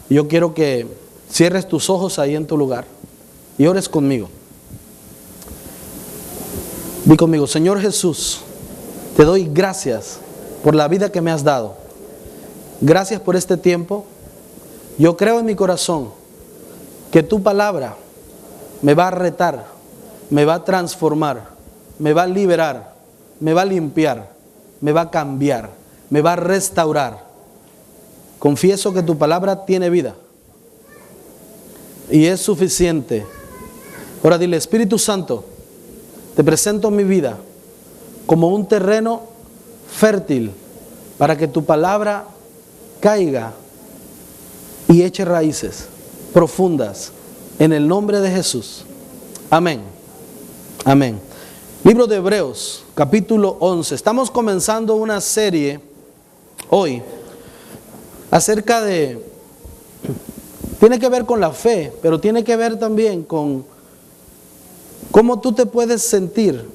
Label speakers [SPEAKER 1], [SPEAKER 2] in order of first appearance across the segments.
[SPEAKER 1] Yo quiero que cierres tus ojos ahí en tu lugar y ores conmigo. Di conmigo: Señor Jesús, te doy gracias por la vida que me has dado. Gracias por este tiempo. Yo creo en mi corazón que tu palabra me va a retar, me va a transformar, me va a liberar, me va a limpiar, me va a cambiar, me va a restaurar. Confieso que tu palabra tiene vida y es suficiente. Ahora dile: Espíritu Santo, te presento mi vida como un terreno fértil para que tu palabra caiga y eche raíces profundas en el nombre de Jesús. Amén. Amén. Libro de Hebreos, capítulo 11. Estamos comenzando una serie hoy acerca de... Tiene que ver con la fe, pero tiene que ver también con cómo tú te puedes sentir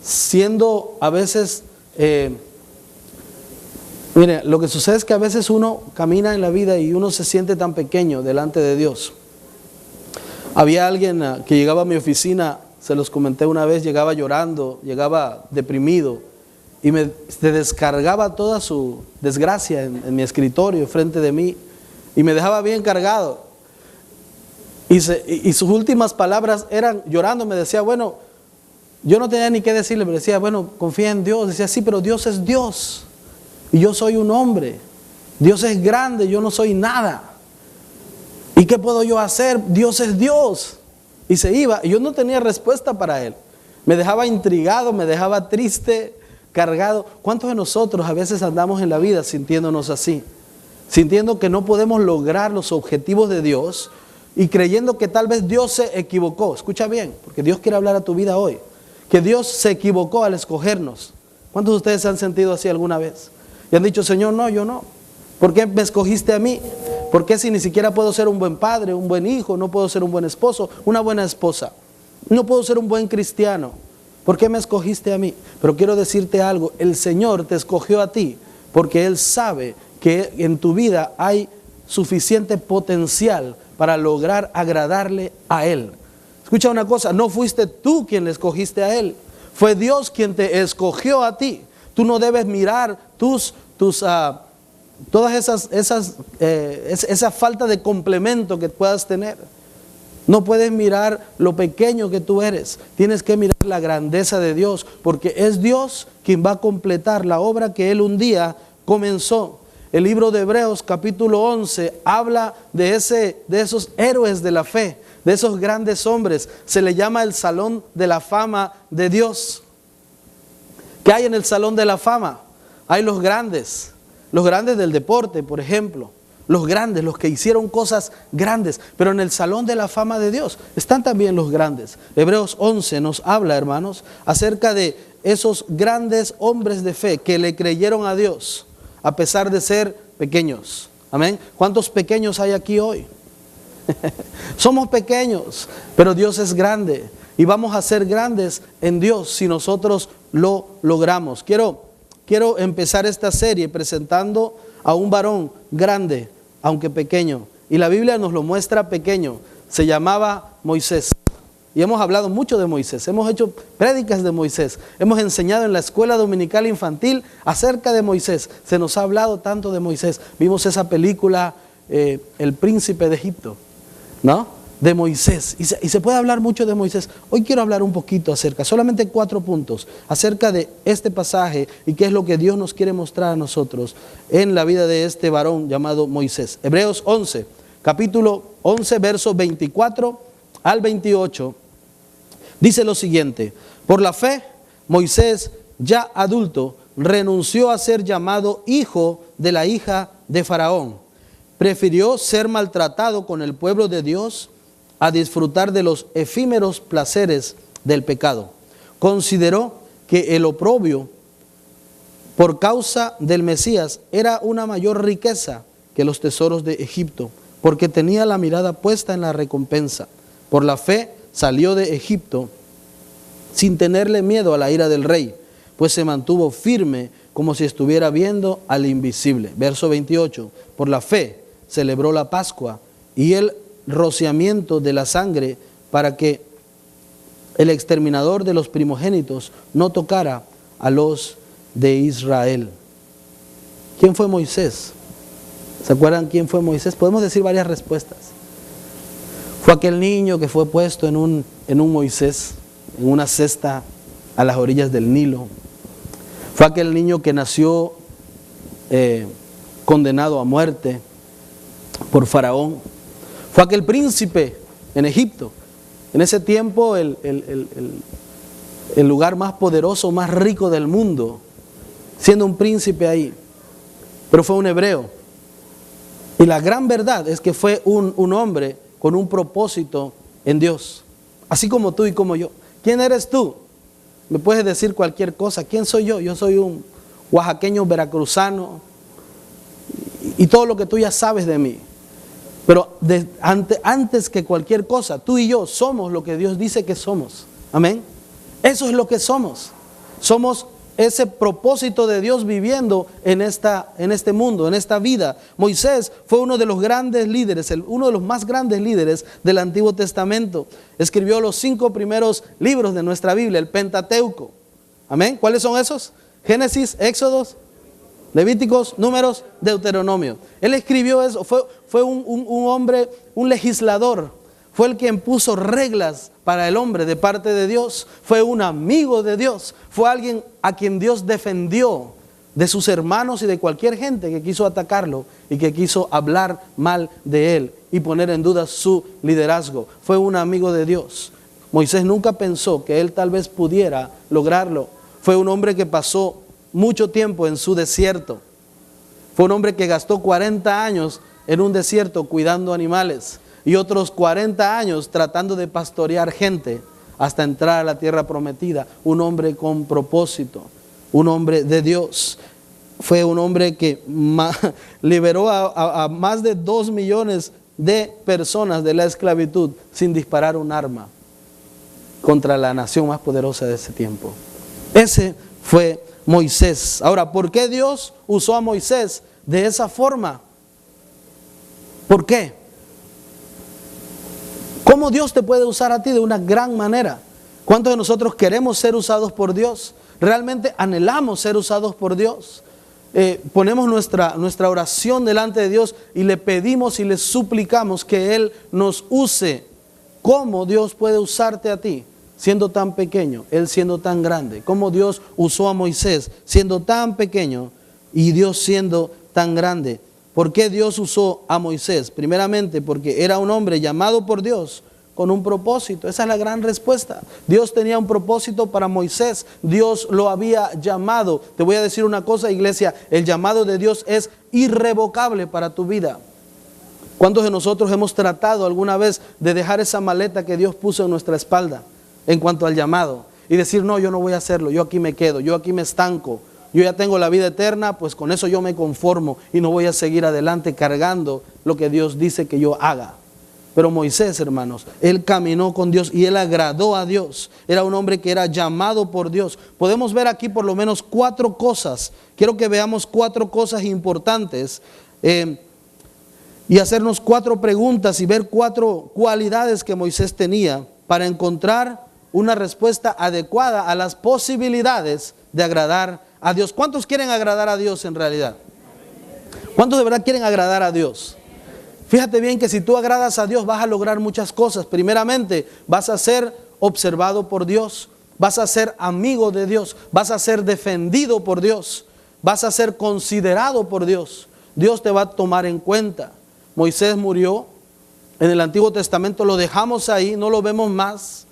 [SPEAKER 1] siendo a veces... Mire, lo que sucede es que a veces uno camina en la vida y uno se siente tan pequeño delante de Dios. Había alguien que llegaba a mi oficina, se los comenté una vez, llegaba llorando, llegaba deprimido y se descargaba toda su desgracia en mi escritorio, frente de mí, y me dejaba bien cargado. Y sus últimas palabras eran, llorando, me decía: bueno, yo no tenía ni qué decirle, me decía: bueno, confía en Dios. Decía: sí, pero Dios es Dios y yo soy un hombre. Dios es grande, yo no soy nada. ¿Y qué puedo yo hacer? Dios es Dios. Y se iba, y yo no tenía respuesta para él. Me dejaba intrigado, me dejaba triste, cargado. ¿Cuántos de nosotros a veces andamos en la vida sintiéndonos así? Sintiendo que no podemos lograr los objetivos de Dios y creyendo que tal vez Dios se equivocó. Escucha bien, porque Dios quiere hablar a tu vida hoy. Que Dios se equivocó al escogernos. ¿Cuántos de ustedes se han sentido así alguna vez? Y han dicho: Señor, no, yo no. ¿Por qué me escogiste a mí? ¿Por qué si ni siquiera puedo ser un buen padre, un buen hijo, no puedo ser un buen esposo, una buena esposa? No puedo ser un buen cristiano. ¿Por qué me escogiste a mí? Pero quiero decirte algo: el Señor te escogió a ti porque Él sabe que en tu vida hay suficiente potencial para lograr agradarle a Él. Escucha una cosa: no fuiste tú quien le escogiste a Él, fue Dios quien te escogió a ti. Tú no debes mirar todas esa falta de complemento que puedas tener. No puedes mirar lo pequeño que tú eres. Tienes que mirar la grandeza de Dios, porque es Dios quien va a completar la obra que Él un día comenzó. El libro de Hebreos, capítulo 11, habla de esos héroes de la fe, de esos grandes hombres. Se le llama el Salón de la Fama de Dios. ¿Qué hay en el Salón de la Fama? Hay los grandes del deporte, por ejemplo. Los grandes, los que hicieron cosas grandes. Pero en el Salón de la Fama de Dios están también los grandes. Hebreos 11 nos habla, hermanos, acerca de esos grandes hombres de fe que le creyeron a Dios a pesar de ser pequeños. Amén. ¿Cuántos pequeños hay aquí hoy? Somos pequeños, pero Dios es grande. Y vamos a ser grandes en Dios si nosotros lo logramos. Quiero empezar esta serie presentando a un varón grande, aunque pequeño. Y la Biblia nos lo muestra pequeño. Se llamaba Moisés. Y hemos hablado mucho de Moisés. Hemos hecho prédicas de Moisés. Hemos enseñado en la escuela dominical infantil acerca de Moisés. Se nos ha hablado tanto de Moisés. Vimos esa película, El Príncipe de Egipto, ¿no? De Moisés. Y se puede hablar mucho de Moisés. Hoy quiero hablar un poquito solamente 4 puntos, acerca de este pasaje y qué es lo que Dios nos quiere mostrar a nosotros en la vida de este varón llamado Moisés. Hebreos 11, capítulo 11, versos 24 al 28, dice lo siguiente: por la fe, Moisés, ya adulto, renunció a ser llamado hijo de la hija de Faraón. Prefirió ser maltratado con el pueblo de Dios a disfrutar de los efímeros placeres del pecado. Consideró que el oprobio por causa del Mesías era una mayor riqueza que los tesoros de Egipto, porque tenía la mirada puesta en la recompensa. Por la fe salió de Egipto sin tenerle miedo a la ira del rey, pues se mantuvo firme como si estuviera viendo al invisible. Verso 28, por la fe celebró la Pascua y el rociamiento de la sangre para que el exterminador de los primogénitos no tocara a los de Israel. ¿Quién fue Moisés? ¿Se acuerdan quién fue Moisés? Podemos decir varias respuestas. Fue aquel niño que fue puesto en un Moisés, en una cesta a las orillas del Nilo. Fue aquel niño que nació condenado a muerte por Faraón. Fue aquel príncipe en Egipto. En ese tiempo el lugar más poderoso, más rico del mundo, siendo un príncipe ahí. Pero fue un hebreo. Y la gran verdad es que fue un hombre con un propósito en Dios. Así como tú y como yo. ¿Quién eres tú? Me puedes decir cualquier cosa. ¿Quién soy yo? Yo soy un oaxaqueño veracruzano. Y todo lo que tú ya sabes de mí. Pero antes que cualquier cosa, tú y yo somos lo que Dios dice que somos. Amén. Eso es lo que somos. Somos ese propósito de Dios viviendo en este mundo, en esta vida. Moisés fue uno de los grandes líderes, uno de los más grandes líderes del Antiguo Testamento. Escribió los 5 primeros libros de nuestra Biblia, el Pentateuco. Amén. ¿Cuáles son esos? Génesis, Éxodos, Levíticos, Números, Deuteronomio. Él escribió eso, fue un hombre, un legislador. Fue el quien puso reglas para el hombre de parte de Dios. Fue un amigo de Dios. Fue alguien a quien Dios defendió de sus hermanos y de cualquier gente que quiso atacarlo y que quiso hablar mal de él y poner en duda su liderazgo. Fue un amigo de Dios. Moisés nunca pensó que él tal vez pudiera lograrlo. Fue un hombre que pasó mucho tiempo en su desierto. Fue un hombre que gastó 40 años en un desierto cuidando animales y otros 40 años tratando de pastorear gente hasta entrar a la tierra prometida. Un hombre con propósito, un hombre de Dios. Fue un hombre que liberó a más de 2 millones de personas de la esclavitud sin disparar un arma contra la nación más poderosa de ese tiempo. Ese fue Moisés. Ahora, ¿por qué Dios usó a Moisés de esa forma? ¿Por qué? ¿Cómo Dios te puede usar a ti de una gran manera? ¿Cuántos de nosotros queremos ser usados por Dios? ¿Realmente anhelamos ser usados por Dios? Ponemos nuestra oración delante de Dios y le pedimos y le suplicamos que Él nos use. ¿Cómo Dios puede usarte a ti siendo tan pequeño, Él siendo tan grande? ¿Cómo Dios usó a Moisés siendo tan pequeño y Dios siendo tan grande? ¿Por qué Dios usó a Moisés? Primeramente porque era un hombre llamado por Dios con un propósito. Esa es la gran respuesta. Dios tenía un propósito para Moisés. Dios lo había llamado. Te voy a decir una cosa, iglesia. El llamado de Dios es irrevocable para tu vida. ¿Cuántos de nosotros hemos tratado alguna vez de dejar esa maleta que Dios puso en nuestra espalda en cuanto al llamado? Y decir, no, yo no voy a hacerlo. Yo aquí me quedo. Yo aquí me estanco. Yo ya tengo la vida eterna, pues con eso yo me conformo y no voy a seguir adelante cargando lo que Dios dice que yo haga. Pero Moisés, hermanos, él caminó con Dios y él agradó a Dios. Era un hombre que era llamado por Dios. Podemos ver aquí por lo menos 4 cosas. Quiero que veamos 4 cosas importantes y hacernos 4 preguntas y ver 4 cualidades que Moisés tenía para encontrar una respuesta adecuada a las posibilidades de agradar a Dios. ¿Cuántos quieren agradar a Dios en realidad? ¿Cuántos de verdad quieren agradar a Dios? Fíjate bien que si tú agradas a Dios vas a lograr muchas cosas. Primeramente, vas a ser observado por Dios, vas a ser amigo de Dios, vas a ser defendido por Dios, vas a ser considerado por Dios. Dios te va a tomar en cuenta. Moisés murió en el Antiguo Testamento, lo dejamos ahí, no lo vemos más.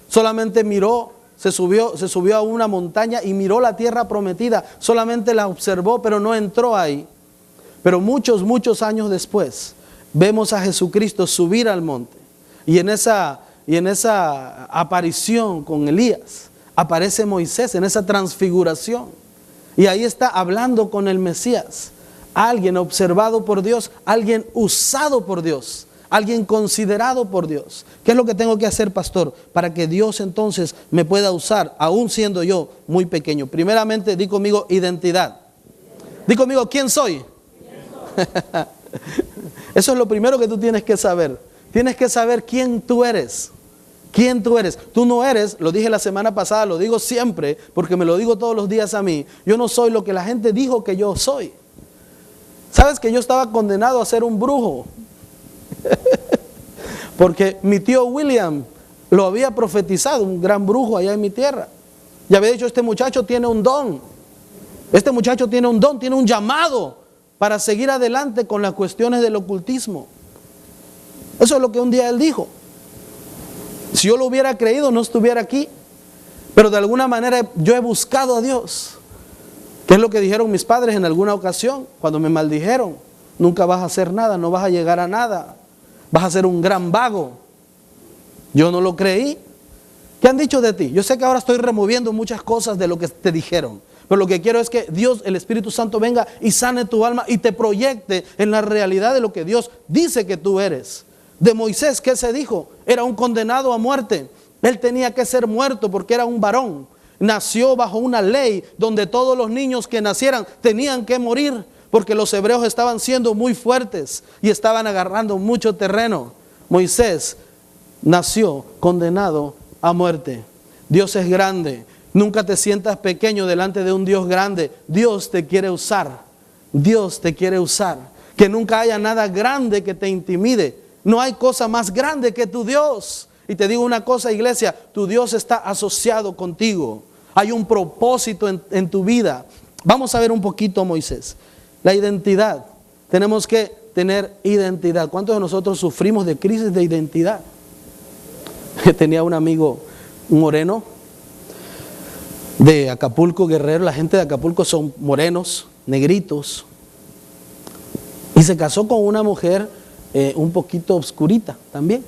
[SPEAKER 1] Solamente miró, se subió a una montaña y miró la tierra prometida. Solamente la observó, pero no entró ahí. Pero muchos años después, vemos a Jesucristo subir al monte. Y en esa aparición con Elías, aparece Moisés en esa transfiguración. Y ahí está hablando con el Mesías. Alguien observado por Dios, alguien usado por Dios, alguien considerado por Dios. ¿Qué es lo que tengo que hacer, pastor, para que Dios entonces me pueda usar, aún siendo yo muy pequeño? Primeramente, di conmigo identidad. Di conmigo, ¿quién soy? Eso es lo primero que tú tienes que saber. Tienes que saber quién tú eres. ¿Quién tú eres? Tú no eres, lo dije la semana pasada, lo digo siempre, porque me lo digo todos los días a mí. Yo no soy lo que la gente dijo que yo soy. ¿Sabes que yo estaba condenado a ser un brujo? Porque mi tío William lo había profetizado, un gran brujo allá en mi tierra. Y había dicho, este muchacho tiene un don. Este muchacho tiene un don, tiene un llamado para seguir adelante con las cuestiones del ocultismo. Eso es lo que un día él dijo. Si yo lo hubiera creído, no estuviera aquí. Pero de alguna manera yo he buscado a Dios. ¿Qué es lo que dijeron mis padres en alguna ocasión? Cuando me maldijeron: nunca vas a hacer nada, no vas a llegar a nada, vas a ser un gran vago. Yo no lo creí. ¿Qué han dicho de ti? Yo sé que ahora estoy removiendo muchas cosas de lo que te dijeron, pero lo que quiero es que Dios, el Espíritu Santo, venga y sane tu alma y te proyecte en la realidad de lo que Dios dice que tú eres. De Moisés, ¿qué se dijo? Era un condenado a muerte. Él tenía que ser muerto porque era un varón. Nació bajo una ley donde todos los niños que nacieran tenían que morir, porque los hebreos estaban siendo muy fuertes y estaban agarrando mucho terreno. Moisés nació condenado a muerte. Dios es grande. Nunca te sientas pequeño delante de un Dios grande. Dios te quiere usar. Dios te quiere usar. Que nunca haya nada grande que te intimide. No hay cosa más grande que tu Dios. Y te digo una cosa, iglesia, tu Dios está asociado contigo. Hay un propósito en tu vida. Vamos a ver un poquito, Moisés. La identidad. Tenemos que tener identidad. ¿Cuántos de nosotros sufrimos de crisis de identidad? Tenía un amigo moreno de Acapulco, Guerrero. La gente de Acapulco son morenos, negritos. Y se casó con una mujer un poquito oscurita también.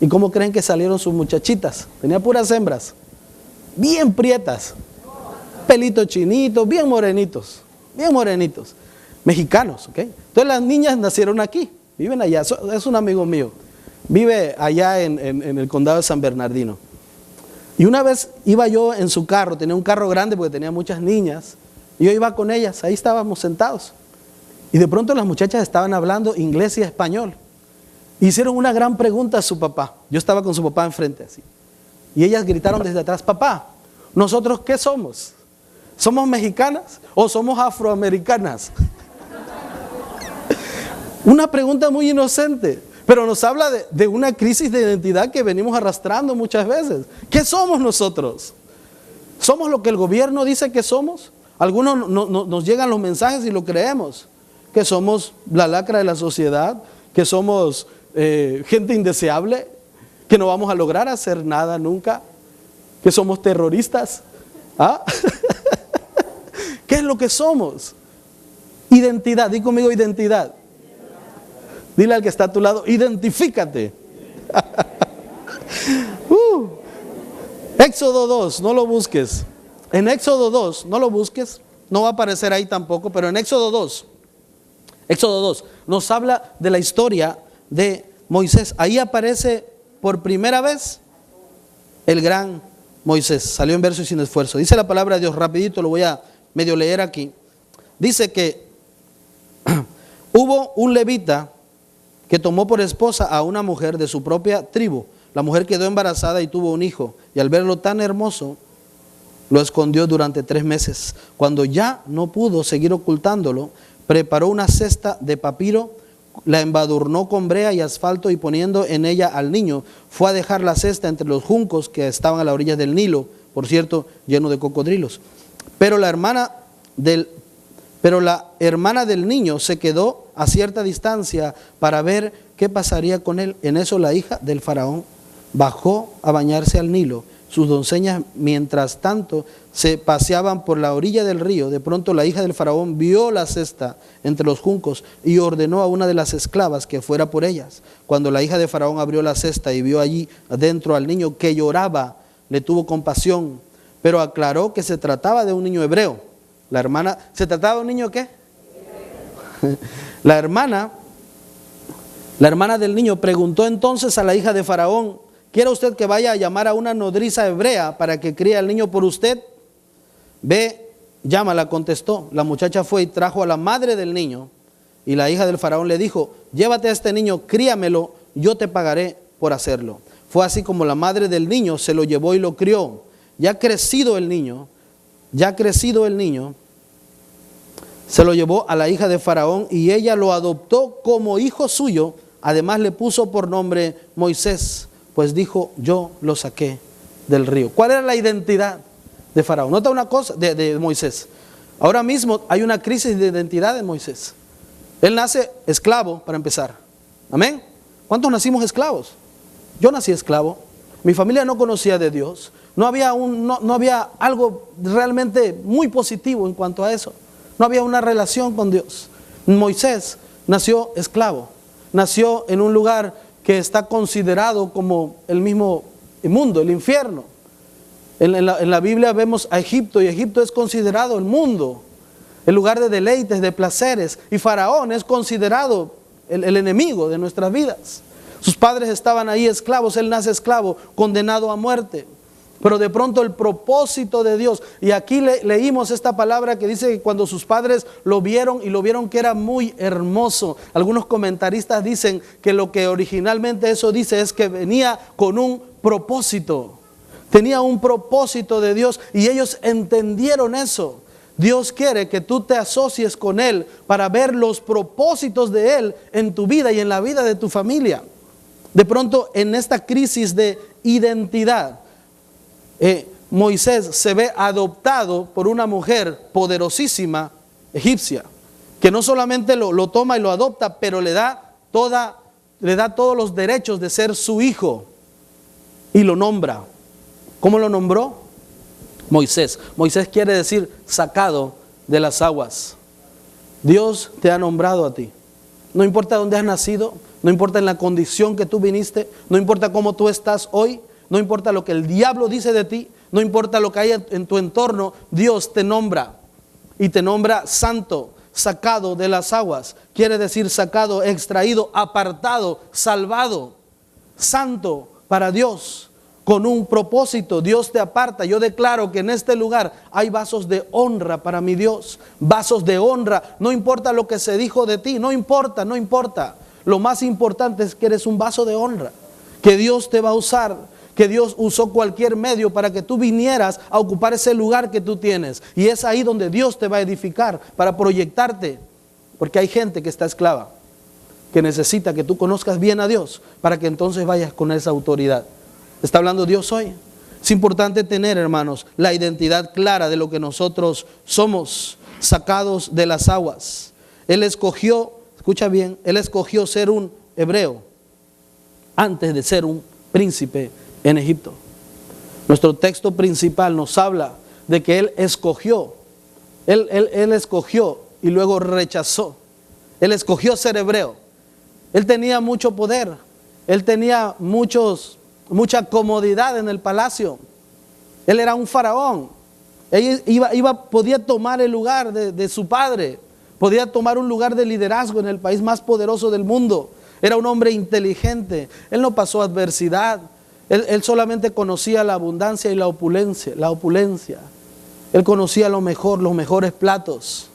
[SPEAKER 1] ¿Y cómo creen que salieron sus muchachitas? Tenía puras hembras, bien prietas, pelito chinito, bien morenitos, mexicanos, ¿ok? Entonces las niñas nacieron aquí, viven allá. Es un amigo mío, vive allá en el condado de San Bernardino. Y una vez iba yo en su carro, tenía un carro grande porque tenía muchas niñas, y yo iba con ellas, ahí estábamos sentados. Y de pronto las muchachas estaban hablando inglés y español. Hicieron una gran pregunta a su papá. Yo estaba con su papá enfrente así. Y ellas gritaron desde atrás: papá, ¿nosotros qué somos? ¿Somos mexicanas o somos afroamericanas? Una pregunta muy inocente, pero nos habla de una crisis de identidad que venimos arrastrando muchas veces. ¿Qué somos nosotros? ¿Somos lo que el gobierno dice que somos? Algunos nos llegan los mensajes y lo creemos. Que somos la lacra de la sociedad, que somos gente indeseable, que no vamos a lograr hacer nada nunca, que somos terroristas. ¿Ah? ¿Qué es lo que somos? Identidad, di conmigo identidad. Dile al que está a tu lado: identifícate. Éxodo 2, no lo busques. En Éxodo 2, no lo busques, no va a aparecer ahí tampoco, pero en Éxodo 2 nos habla de la historia de Moisés. Ahí aparece por primera vez el gran Moisés. Salió en verso y sin esfuerzo. Dice la palabra de Dios, rapidito lo voy a medio leer aquí. Dice que hubo un levita que tomó por esposa a una mujer de su propia tribu. La mujer quedó embarazada y tuvo un hijo, y al verlo tan hermoso, lo escondió durante 3 meses. Cuando ya no pudo seguir ocultándolo, preparó una cesta de papiro, la embadurnó con brea y asfalto, y poniendo en ella al niño, fue a dejar la cesta entre los juncos que estaban a la orilla del Nilo, por cierto, lleno de cocodrilos. Pero la hermana del niño se quedó a cierta distancia para ver qué pasaría con él. En eso la hija del faraón bajó a bañarse al Nilo. Sus doncellas, mientras tanto, se paseaban por la orilla del río. De pronto la hija del faraón vio la cesta entre los juncos y ordenó a una de las esclavas que fuera por ellas. Cuando la hija de faraón abrió la cesta y vio allí adentro al niño que lloraba, le tuvo compasión, pero aclaró que se trataba de un niño hebreo. La hermana, ¿se trataba de un niño qué? La hermana del niño preguntó entonces a la hija de faraón: ¿quiere usted que vaya a llamar a una nodriza hebrea para que críe al niño por usted? Ve, llámala, contestó. La muchacha fue y trajo a la madre del niño. Y la hija del faraón le dijo: llévate a este niño, críamelo, yo te pagaré por hacerlo. Fue así como la madre del niño se lo llevó y lo crió. Ya crecido el niño, se lo llevó a la hija de faraón y ella lo adoptó como hijo suyo. Además le puso por nombre Moisés, pues dijo: yo lo saqué del río. ¿Cuál era la identidad de faraón? Nota una cosa de Moisés. Ahora mismo hay una crisis de identidad de Moisés. Él nace esclavo, para empezar. Amén. ¿Cuántos nacimos esclavos? Yo nací esclavo. Mi familia no conocía de Dios. No había algo realmente muy positivo en cuanto a eso. No había una relación con Dios. Moisés nació esclavo. Nació en un lugar que está considerado como el mismo mundo, el infierno. En la Biblia vemos a Egipto, y Egipto es considerado el mundo, el lugar de deleites, de placeres. Y Faraón es considerado el enemigo de nuestras vidas. Sus padres estaban ahí esclavos, él nace esclavo, condenado a muerte. Pero de pronto el propósito de Dios, y aquí leímos esta palabra que dice que cuando sus padres lo vieron y lo vieron que era muy hermoso. Algunos comentaristas dicen que lo que originalmente eso dice es que venía con un propósito. Tenía un propósito de Dios y ellos entendieron eso. Dios quiere que tú te asocies con Él para ver los propósitos de Él en tu vida y en la vida de tu familia. De pronto en esta crisis de identidad, Moisés se ve adoptado por una mujer poderosísima egipcia, que no solamente lo toma y lo adopta, pero le da todos los derechos de ser su hijo y lo nombra. ¿Cómo lo nombró? Moisés. Moisés quiere decir sacado de las aguas. Dios te ha nombrado a ti. No importa dónde has nacido, no importa en la condición que tú viniste, no importa cómo tú estás hoy, no importa lo que el diablo dice de ti, no importa lo que hay en tu entorno, Dios te nombra y te nombra santo, sacado de las aguas. Quiere decir sacado, extraído, apartado, salvado, santo para Dios. Con un propósito, Dios te aparta. Yo declaro que en este lugar hay vasos de honra para mi Dios. Vasos de honra. No importa lo que se dijo de ti, no importa. Lo más importante es que eres un vaso de honra. Que Dios te va a usar. Que Dios usó cualquier medio para que tú vinieras a ocupar ese lugar que tú tienes. Y es ahí donde Dios te va a edificar para proyectarte. Porque hay gente que está esclava, que necesita que tú conozcas bien a Dios para que entonces vayas con esa autoridad. ¿Está hablando Dios hoy? Es importante tener, hermanos, la identidad clara de lo que nosotros somos, sacados de las aguas. Él escogió, escucha bien, Él escogió ser un hebreo antes de ser un príncipe en Egipto. Nuestro texto principal nos habla de que Él escogió. Él escogió y luego rechazó. Él escogió ser hebreo. Él tenía mucho poder. Él tenía mucha comodidad en el palacio. Él era un faraón. Él podía tomar el lugar de su padre. Podía tomar un lugar de liderazgo en el país más poderoso del mundo. Era un hombre inteligente. Él no pasó adversidad. Él solamente conocía la abundancia y la opulencia. Él conocía lo mejor, los mejores platos.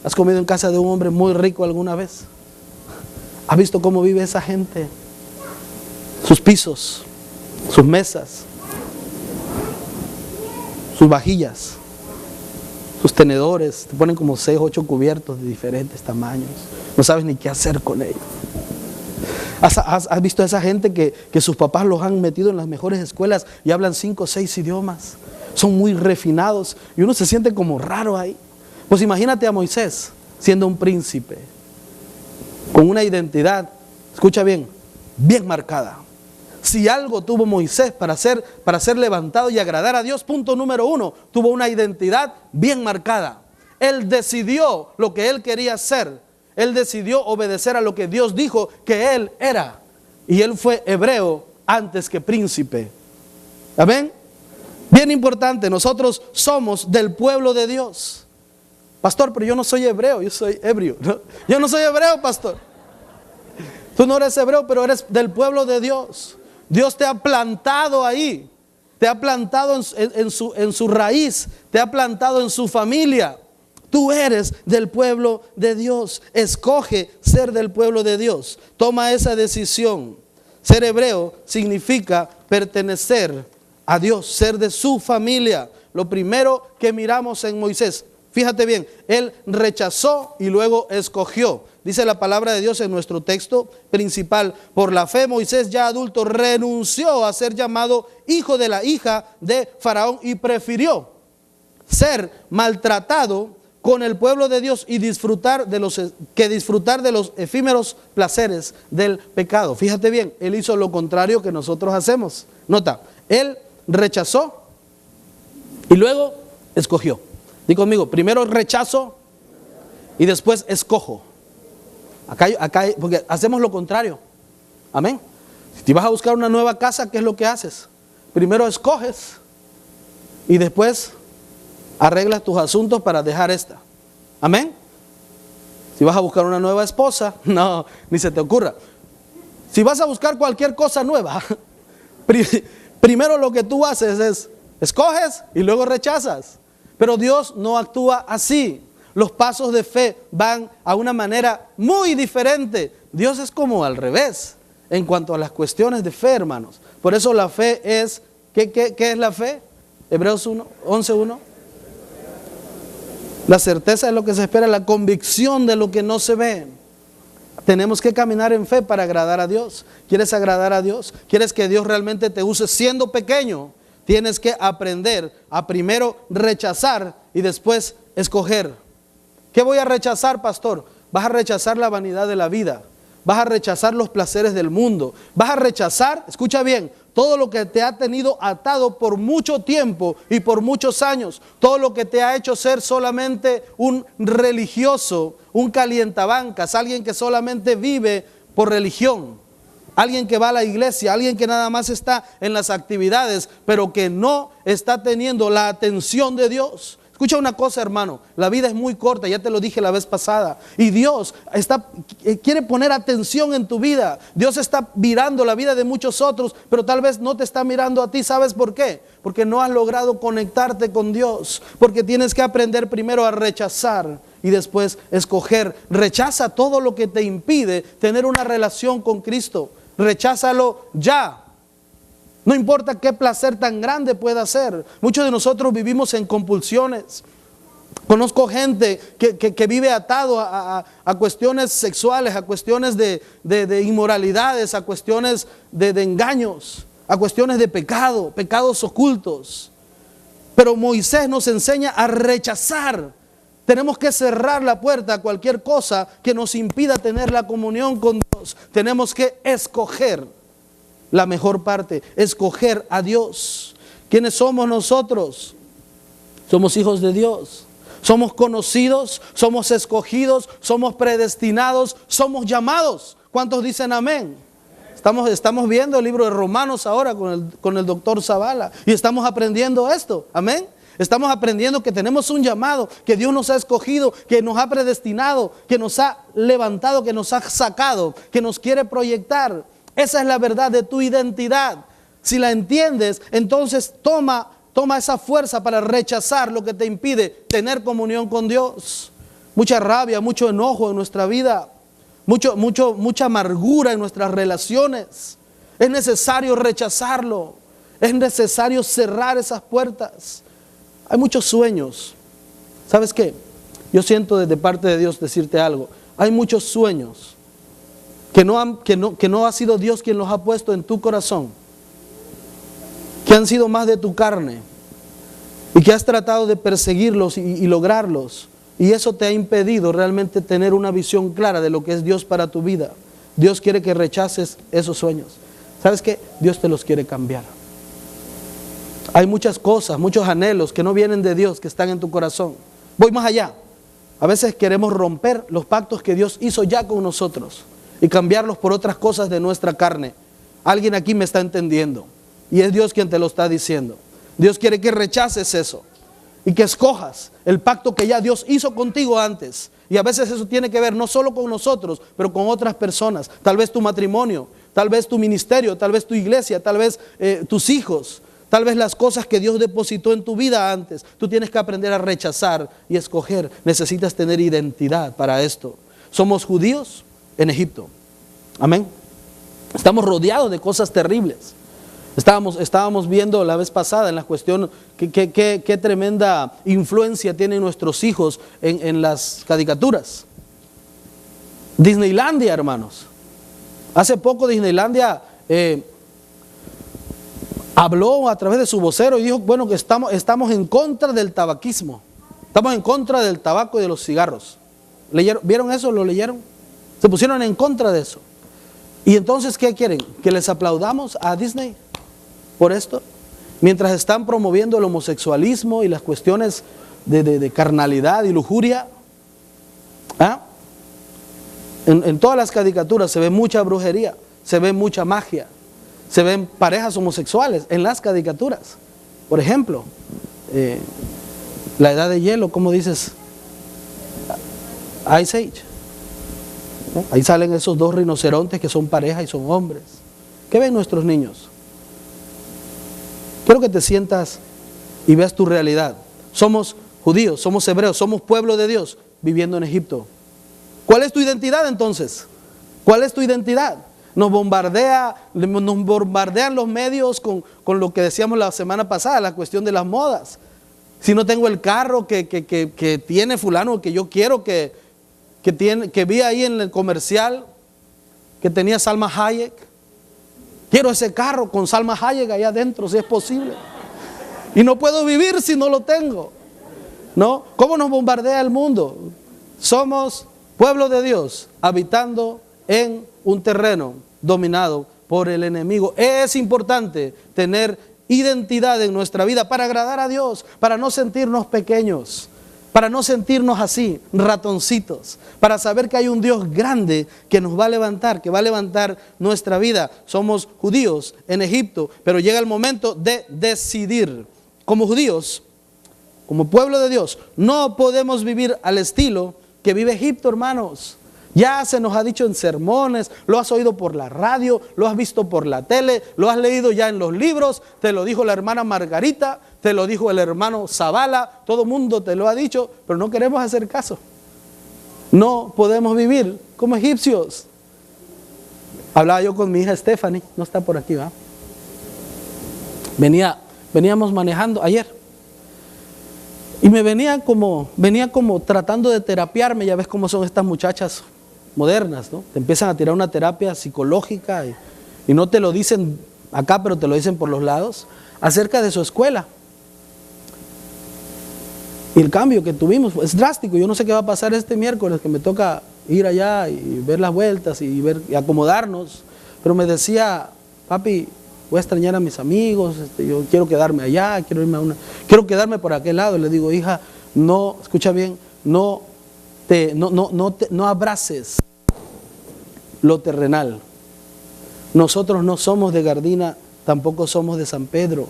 [SPEAKER 1] ¿Has comido en casa de un hombre muy rico alguna vez? ¿Has visto cómo vive esa gente? Sus pisos, sus mesas, sus vajillas, sus tenedores. Te ponen como 6 o 8 cubiertos de diferentes tamaños. No sabes ni qué hacer con ellos. ¿Has visto a esa gente que sus papás los han metido en las mejores escuelas y hablan 5 o 6 idiomas? Son muy refinados y uno se siente como raro ahí. Pues imagínate a Moisés siendo un príncipe, con una identidad, escucha bien, bien marcada. Si algo tuvo Moisés para ser levantado y agradar a Dios, punto número 1, tuvo una identidad bien marcada. Él decidió lo que él quería ser. Él decidió obedecer a lo que Dios dijo que él era. Y él fue hebreo antes que príncipe. ¿Amén? Bien importante, nosotros somos del pueblo de Dios. Pastor, pero yo no soy hebreo, yo soy ebrio. ¿No? Yo no soy hebreo, pastor. Tú no eres hebreo, pero eres del pueblo de Dios. Dios te ha plantado ahí. Te ha plantado en su raíz. Te ha plantado en su familia. Tú eres del pueblo de Dios. Escoge ser del pueblo de Dios. Toma esa decisión. Ser hebreo significa pertenecer a Dios, ser de su familia. Lo primero que miramos en Moisés, fíjate bien, él rechazó y luego escogió. Dice la palabra de Dios en nuestro texto principal: por la fe Moisés, ya adulto, renunció a ser llamado hijo de la hija de Faraón y prefirió ser maltratado con el pueblo de Dios y disfrutar de los efímeros placeres del pecado. Fíjate bien, él hizo lo contrario que nosotros hacemos. Nota, él rechazó y luego escogió. Di conmigo, primero rechazo y después escojo. Acá, porque hacemos lo contrario. Amén. Si te vas a buscar una nueva casa, ¿qué es lo que haces? Primero escoges y después arreglas tus asuntos para dejar esta. Amén. Si vas a buscar una nueva esposa, no, ni se te ocurra. Si vas a buscar cualquier cosa nueva, primero lo que tú haces es escoges y luego rechazas. Pero Dios no actúa así. Los pasos de fe van a una manera muy diferente. Dios es como al revés en cuanto a las cuestiones de fe, hermanos. Por eso la fe es, ¿qué es la fe? Hebreos 11:1. La certeza de lo que se espera, la convicción de lo que no se ve. Tenemos que caminar en fe para agradar a Dios. ¿Quieres agradar a Dios? ¿Quieres que Dios realmente te use siendo pequeño? Tienes que aprender a primero rechazar y después escoger. ¿Qué voy a rechazar, pastor? Vas a rechazar la vanidad de la vida. Vas a rechazar los placeres del mundo. Vas a rechazar, escucha bien, todo lo que te ha tenido atado por mucho tiempo y por muchos años. Todo lo que te ha hecho ser solamente un religioso, un calientabancas, alguien que solamente vive por religión. Alguien que va a la iglesia, alguien que nada más está en las actividades, pero que no está teniendo la atención de Dios. Escucha una cosa, hermano, la vida es muy corta, ya te lo dije la vez pasada, y Dios quiere poner atención en tu vida. Dios está mirando la vida de muchos otros, pero tal vez no te está mirando a ti. ¿Sabes por qué? Porque no has logrado conectarte con Dios, porque tienes que aprender primero a rechazar y después escoger. Rechaza todo lo que te impide tener una relación con Cristo. Recházalo ya. No importa qué placer tan grande pueda ser. Muchos de nosotros vivimos en compulsiones. Conozco gente que vive atado a cuestiones sexuales, a cuestiones de inmoralidades, a cuestiones de engaños, a cuestiones de pecado, pecados ocultos. Pero Moisés nos enseña a rechazar. Tenemos que cerrar la puerta a cualquier cosa que nos impida tener la comunión con Dios. Tenemos que escoger la mejor parte, escoger a Dios. ¿Quiénes somos nosotros? Somos hijos de Dios. Somos conocidos, somos escogidos, somos predestinados, somos llamados. ¿Cuántos dicen amén? Estamos viendo el libro de Romanos ahora con el doctor Zavala y estamos aprendiendo esto. Amén. Estamos aprendiendo que tenemos un llamado, que Dios nos ha escogido, que nos ha predestinado, que nos ha levantado, que nos ha sacado, que nos quiere proyectar. Esa es la verdad de tu identidad. Si la entiendes, entonces toma esa fuerza para rechazar lo que te impide tener comunión con Dios. Mucha rabia, mucho enojo en nuestra vida, mucha amargura en nuestras relaciones. Es necesario rechazarlo. Es necesario cerrar esas puertas. Hay muchos sueños. ¿Sabes qué? Yo siento desde parte de Dios decirte algo. Hay muchos sueños que no ha sido Dios quien los ha puesto en tu corazón, que han sido más de tu carne y que has tratado de perseguirlos y lograrlos, y eso te ha impedido realmente tener una visión clara de lo que es Dios para tu vida. Dios quiere que rechaces esos sueños. ¿Sabes qué? Dios te los quiere cambiar. Hay muchas cosas, muchos anhelos que no vienen de Dios, que están en tu corazón. Voy más allá. A veces queremos romper los pactos que Dios hizo ya con nosotros y cambiarlos por otras cosas de nuestra carne. Alguien aquí me está entendiendo y es Dios quien te lo está diciendo. Dios quiere que rechaces eso y que escojas el pacto que ya Dios hizo contigo antes. Y a veces eso tiene que ver no solo con nosotros, pero con otras personas. Tal vez tu matrimonio, tal vez tu ministerio, tal vez tu iglesia, tal vez tus hijos, Tal vez las cosas que Dios depositó en tu vida antes, tú tienes que aprender a rechazar y escoger. Necesitas tener identidad para esto. Somos judíos en Egipto. Amén. Estamos rodeados de cosas terribles. Estábamos viendo la vez pasada en la cuestión qué tremenda influencia tienen nuestros hijos en las caricaturas. Disneylandia, hermanos. Hace poco Disneylandia habló a través de su vocero y dijo, bueno, que estamos en contra del tabaquismo. Estamos en contra del tabaco y de los cigarros. ¿Vieron eso? ¿Lo leyeron? Se pusieron en contra de eso. Y entonces, ¿qué quieren? ¿Que les aplaudamos a Disney por esto? Mientras están promoviendo el homosexualismo y las cuestiones de carnalidad y lujuria. ¿Ah? En todas las caricaturas se ve mucha brujería, se ve mucha magia, se ven parejas homosexuales en las caricaturas. Por ejemplo, la edad de hielo, ¿cómo dices? Ice Age. Ahí salen esos dos rinocerontes que son pareja y son hombres. ¿Qué ven nuestros niños? Quiero que te sientas y veas tu realidad. Somos judíos, somos hebreos, somos pueblo de Dios viviendo en Egipto. ¿Cuál es tu identidad entonces? ¿Cuál es tu identidad? Nos bombardean los medios con lo que decíamos la semana pasada, la cuestión de las modas. Si no tengo el carro que tiene fulano, que yo quiero que vi ahí en el comercial, que tenía Salma Hayek. Quiero ese carro con Salma Hayek allá adentro, si es posible. Y no puedo vivir si no lo tengo. ¿No? ¿Cómo nos bombardea el mundo? Somos pueblo de Dios, habitando en un terreno dominado por el enemigo. Es importante tener identidad en nuestra vida para agradar a Dios, para no sentirnos pequeños, para no sentirnos así, ratoncitos, para saber que hay un Dios grande que nos va a levantar, que va a levantar nuestra vida. Somos judíos en Egipto, pero llega el momento de decidir. Como judíos, como pueblo de Dios, no podemos vivir al estilo que vive Egipto, hermanos. Ya se nos ha dicho en sermones, lo has oído por la radio, lo has visto por la tele, lo has leído ya en los libros, te lo dijo la hermana Margarita, te lo dijo el hermano Zavala, todo el mundo te lo ha dicho, pero no queremos hacer caso. No podemos vivir como egipcios. Hablaba yo con mi hija Stephanie, no está por aquí, ¿va? Veníamos manejando ayer. Y venía como tratando de terapiarme. Ya ves cómo son estas muchachas modernas, ¿no? Te empiezan a tirar una terapia psicológica y no te lo dicen acá, pero te lo dicen por los lados, acerca de su escuela. Y el cambio que tuvimos es drástico. Yo no sé qué va a pasar este miércoles, que me toca ir allá y ver las vueltas y acomodarnos. Pero me decía, papi, voy a extrañar a mis amigos, yo quiero quedarme allá, quiero quedarme por aquel lado. Y le digo, hija, no, escucha bien, no abraces lo terrenal. Nosotros no somos de Gardina, tampoco somos de San Pedro,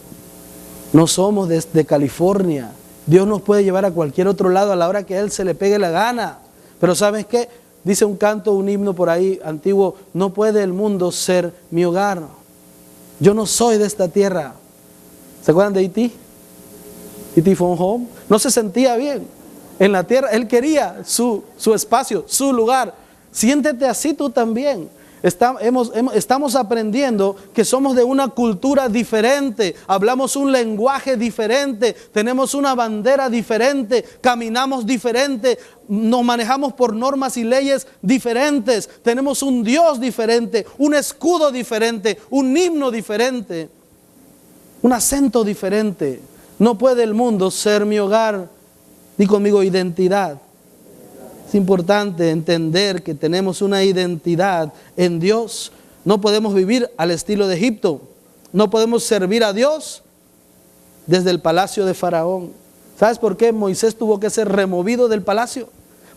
[SPEAKER 1] no somos de California. Dios nos puede llevar a cualquier otro lado a la hora que a Él se le pegue la gana. Pero ¿sabes qué? Dice un canto, un himno por ahí antiguo, no puede el mundo ser mi hogar. Yo no soy de esta tierra. ¿Se acuerdan de E.T.? E.T. Phone Home. No se sentía bien en la tierra. Él quería su espacio, su lugar. Siéntete así tú también. Estamos aprendiendo que somos de una cultura diferente, hablamos un lenguaje diferente, tenemos una bandera diferente, caminamos diferente, nos manejamos por normas y leyes diferentes, tenemos un Dios diferente, un escudo diferente, un himno diferente, un acento diferente. No puede el mundo ser mi hogar. Di conmigo, identidad. Es importante entender que tenemos una identidad en Dios. No podemos vivir al estilo de Egipto. No podemos servir a Dios desde el palacio de Faraón. ¿Sabes por qué Moisés tuvo que ser removido del palacio?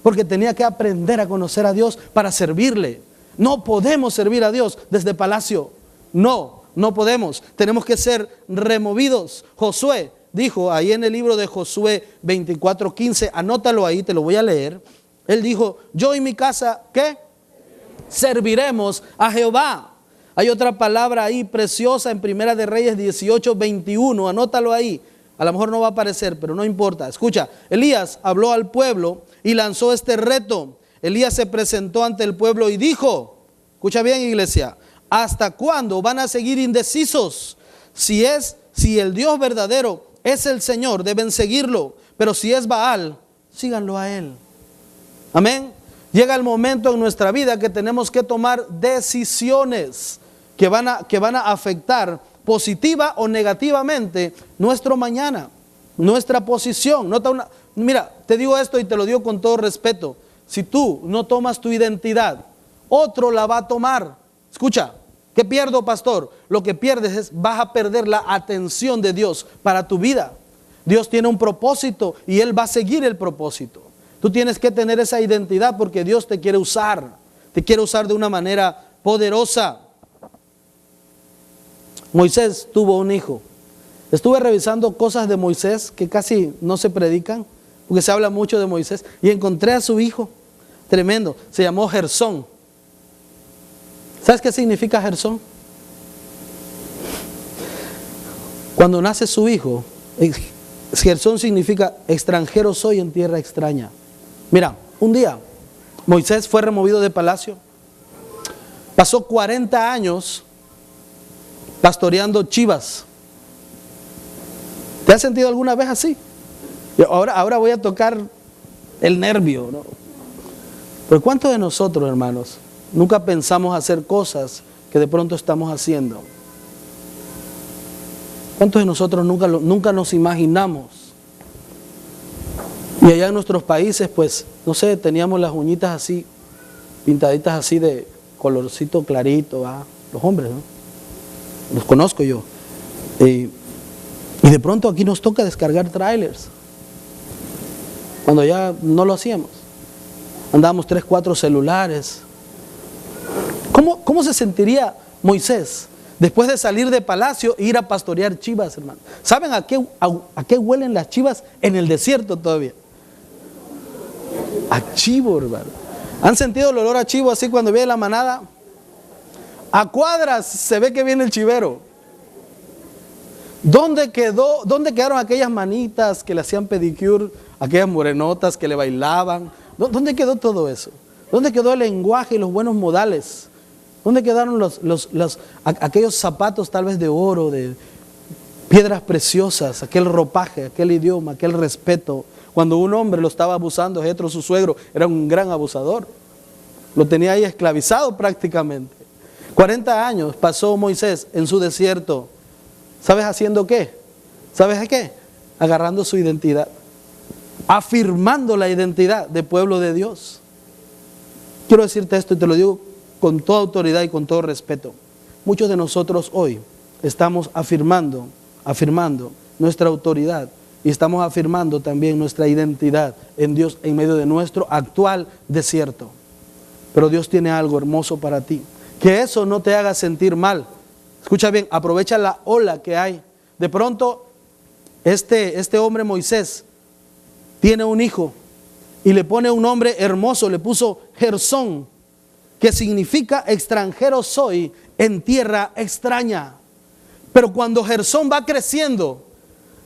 [SPEAKER 1] Porque tenía que aprender a conocer a Dios para servirle. No podemos servir a Dios desde el palacio. No podemos. Tenemos que ser removidos. Josué dijo ahí en el libro de Josué 24:15, anótalo ahí, te lo voy a leer. Él dijo, yo y mi casa, ¿qué? Serviremos a Jehová. Hay otra palabra ahí preciosa en Primera de Reyes 18:21, anótalo ahí. A lo mejor no va a aparecer, pero no importa. Escucha, Elías habló al pueblo y lanzó este reto. Elías se presentó ante el pueblo y dijo, escucha bien, iglesia, ¿hasta cuándo van a seguir indecisos? Si el Dios verdadero es el Señor, deben seguirlo, pero si es Baal, síganlo a él. Amén. Llega el momento en nuestra vida que tenemos que tomar decisiones que van a afectar positiva o negativamente nuestro mañana, nuestra posición. Mira, te digo esto y te lo digo con todo respeto. Si tú no tomas tu identidad, otro la va a tomar. Escucha, ¿qué pierdo, pastor? Lo que pierdes es, vas a perder la atención de Dios para tu vida. Dios tiene un propósito y Él va a seguir el propósito. Tú tienes que tener esa identidad porque Dios te quiere usar de una manera poderosa. Moisés tuvo un hijo. Estuve revisando cosas de Moisés que casi no se predican, porque se habla mucho de Moisés, y encontré a su hijo, tremendo, se llamó Gersón. ¿Sabes qué significa Gersón? Cuando nace su hijo, Gersón significa extranjero soy en tierra extraña. Mira, un día Moisés fue removido de palacio, pasó 40 años pastoreando chivas. ¿Te has sentido alguna vez así? Ahora voy a tocar el nervio, ¿no? Pero ¿cuántos de nosotros, hermanos, nunca pensamos hacer cosas que de pronto estamos haciendo? ¿Cuántos de nosotros nunca nos imaginamos? Y allá en nuestros países, pues, no sé, teníamos las uñitas así, pintaditas así de colorcito clarito, ¿ah? Los hombres, ¿no? Los conozco yo. Y de pronto aquí nos toca descargar trailers, cuando ya no lo hacíamos. Andábamos 3, 4 celulares. ¿Cómo se sentiría Moisés después de salir de palacio e ir a pastorear chivas, hermano? ¿Saben a qué huelen las chivas en el desierto todavía? A chivo, hermano. ¿Han sentido el olor a chivo así cuando viene la manada? A cuadras se ve que viene el chivero. ¿Dónde quedaron aquellas manitas que le hacían pedicure, aquellas morenotas que le bailaban? ¿Dónde quedó todo eso? ¿Dónde quedó el lenguaje y los buenos modales? ¿Dónde quedaron aquellos zapatos tal vez de oro, de piedras preciosas, aquel ropaje, aquel idioma, aquel respeto? Cuando un hombre lo estaba abusando, Jetro, su suegro, era un gran abusador. Lo tenía ahí esclavizado prácticamente. 40 años pasó Moisés en su desierto. ¿Sabes haciendo qué? ¿Sabes qué? Agarrando su identidad, afirmando la identidad de pueblo de Dios. Quiero decirte esto y te lo digo con toda autoridad y con todo respeto. Muchos de nosotros hoy estamos afirmando nuestra autoridad y estamos afirmando también nuestra identidad en Dios en medio de nuestro actual desierto. Pero Dios tiene algo hermoso para ti. Que eso no te haga sentir mal. Escucha bien, aprovecha la ola que hay. De pronto, este hombre Moisés tiene un hijo y le pone un nombre hermoso, le puso Gersón, que significa extranjero soy en tierra extraña. Pero cuando Gersón va creciendo,